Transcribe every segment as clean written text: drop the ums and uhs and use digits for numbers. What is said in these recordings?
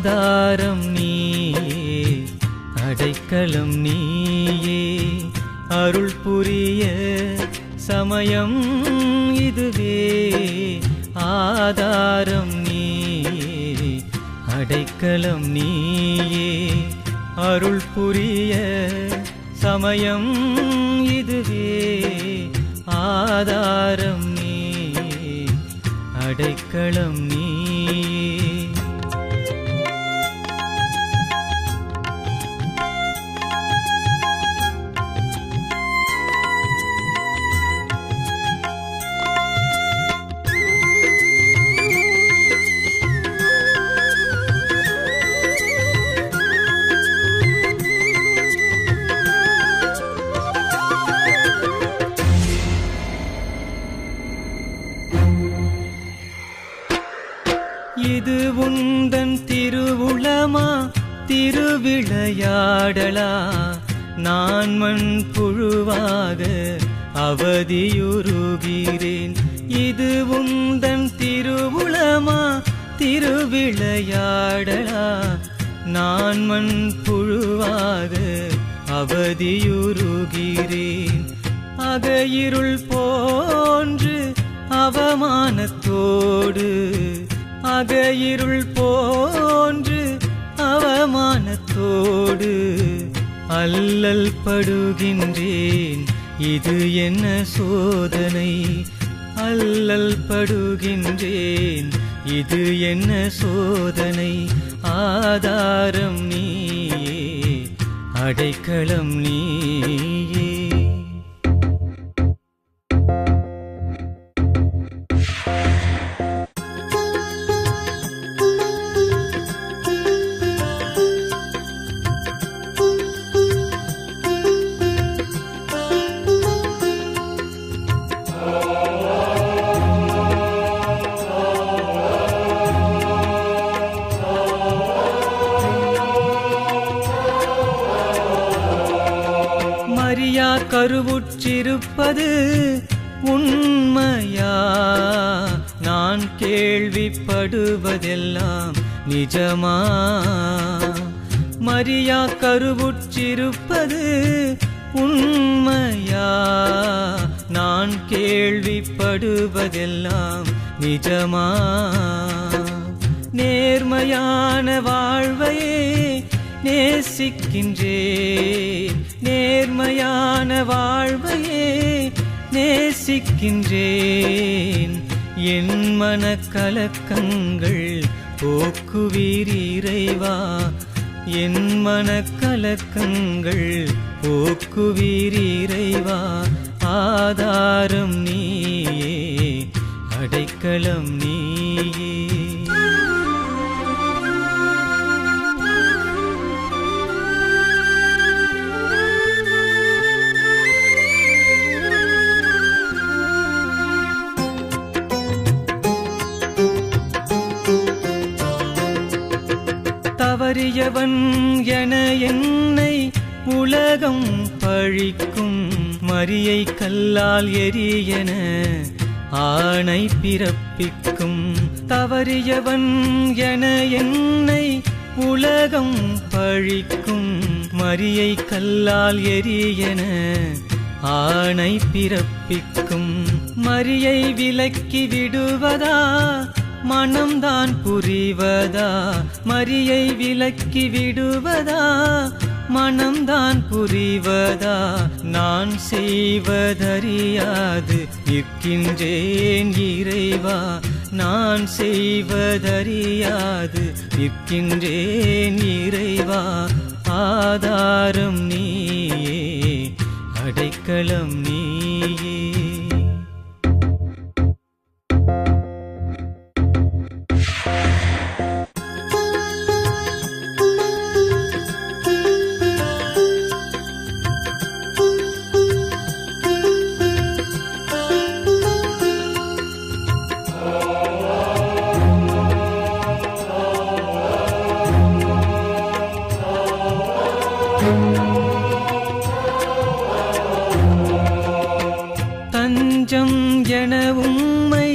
ஆதாரம் நீயே, அடைக்கலம் நீயே, அருள் புரிய சமயம் இதுவே. ஆதாரம் நீயே, அடைக்கலம் நீயே, அருள் புரிய சமயம் இதுவே. ஆதாரம் நீயே, அடைக்கலம் நீயே. இது உந்தன் திருவுளமா திருவிளையாடலா? நான் மண் புழுவாக அவதியுறுகிறேன். இது உந்தன் திருவுளமா திருவிளையாடலா? நான் மண் புழுவாக அவதியுறுகிறேன். அகையிருள் போன்று அவமானத்தோடு, அகையிருள் போன்று அவமானத்தோடு அல்லல் படுகின்றேன். இது என்ன சோதனை? அல்லல் படுகின்றேன். இது என்ன சோதனை? ஆதாரம் நீயே, அடைக்கலம் நீயே. மரியா கருவுற்றிருப்பது உண்மையா? நான் கேள்விப்படுவதெல்லாம் நிஜமா? மரியா கருவுற்றிருப்பது உண்மையா? நான் கேள்விப்படுவதெல்லாம் நிஜமா? நேர்மையான வாழ்வையே நேசிக்கின்றேன். நேர்மையான வாழ்வையே நேசிக்கின்றேன். என் மனக்கலக்கங்கள் போக்குவீர் இறைவா. என் மனக்கலக்கங்கள் போக்குவீர் இறைவா. ஆதாரம் நீயே, அடைக்கலம் நீயே. தவறியவன் என என்னை உலகம் பழிக்கும். மரியை கல்லால் எரியென ஆணை பிறப்பிக்கும். தவறியவன் என என்னை உலகம் பழிக்கும். மரியை கல்லால் எரியென ஆணை பிறப்பிக்கும். மரியை விலக்கி விடுவதா மனம்தான் புரிவதா? மரியை விலக்கி விடுவதா மனம்தான் புரிவதா? நான் செய்வதறியாது நிற்கின்றேன் இறைவா. நான் செய்வதறியாது நிற்கின்றேன் இறைவா. ஆதாரம் நீயே, அடைக்கலம் நீயே. தஞ்சம் என உம்மை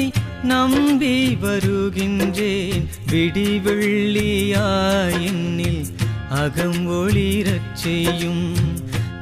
நம்பி வருகின்றேன். விடிவெள்ளியாய் என்னில் அகம் ஒளிரச் செய்யும்.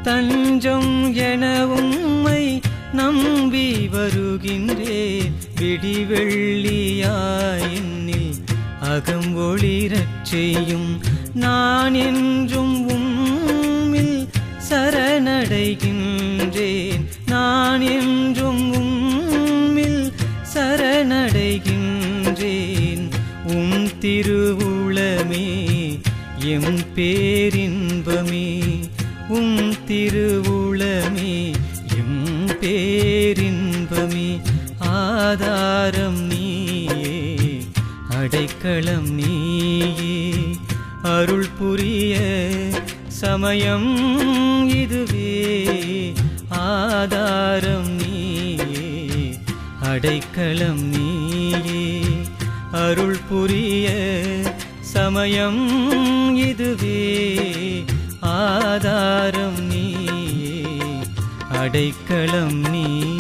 தஞ்சம் என உம்மை நம்பி வருகின்றேன். விடிவெள்ளியாய் என்னில் அகம் ஒளிரச் செய்யும். நான் என்றும் உம்மில் சரணடைகின்றேன். நான் என்றும் உம்மில் சரணடைகின்றேன். உம் திருவுளமே எம் பேரின்பமே. உம் திருவுளமே எம் பேரின்பமே. ஆதாரம் நீயே, அடைக்கலம் நீயே. அருள் புரிய சமயம் இதுவே. ஆதாரம் நீயே, அடைக்கலம் நீயே. அருள் புரிய சமயம் இதுவே. ஆதாரம் நீயே, அடைக்கலம் நீ.